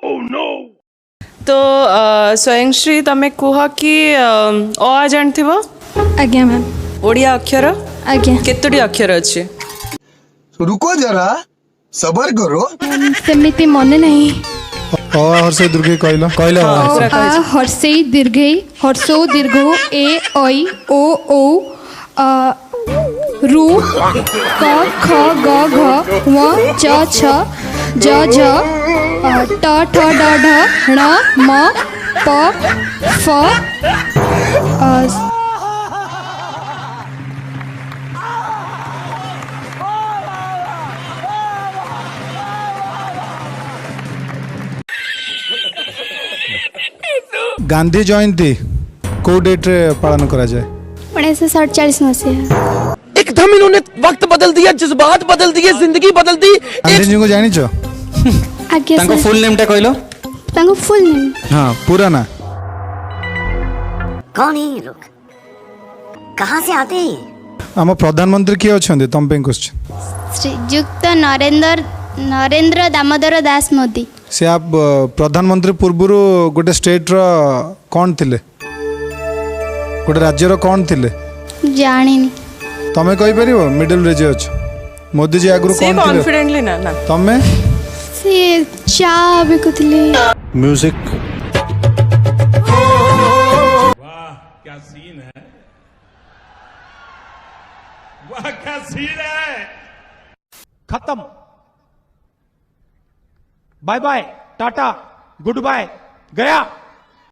तो स्वयंश्री तमे कुह कि अ जानथिबो आज्ञा मैम ओडिया अक्षर आज्ञा केतोटी अक्षर अछि रुको जरा सबर करो सेमिति मने नहीं हर्षे दुर्गे कहलो कहलो आ हर्षे दीर्घे हर्षो दीर्घो ए ऐ ओ औ रु क ख ग घ व च छ ज झ ट ठ ड ढ ण म प फ गांधी जयंती को डेट रे पालन करा जाए 1947 मसीहा एकदम इन्होंने वक्त बदल दिया, जज्बात बदल दिए, जिंदगी बदल दी। गांधी जी को जानी छो आज्ञा तांको सर फुल नेम टा कहलो तांको फुल नेम हाँ पूरा ना कौन है ये लोग, कहाँ से आते हैं? आम प्रधानमंत्री किए अच्छा तुम पे क्वेश्चन श्रीयुक्त नरेंद्र दामोदर दास मोदी से आप प्रधानमंत्री पूर्व गोटे स्टेट रो कौन थिले गोटे राज्य रो कौन थिले जानिनी तमे कहि परिबो मिडिल रे जे अछि मोदी जी आगु से कौन थिले कॉन्फिडेंटली ना ना तमे से चा भी कुतले म्यूजिक क्या सीन है, वाह क्या सीन है। खत्म, bye bye tata goodbye गया।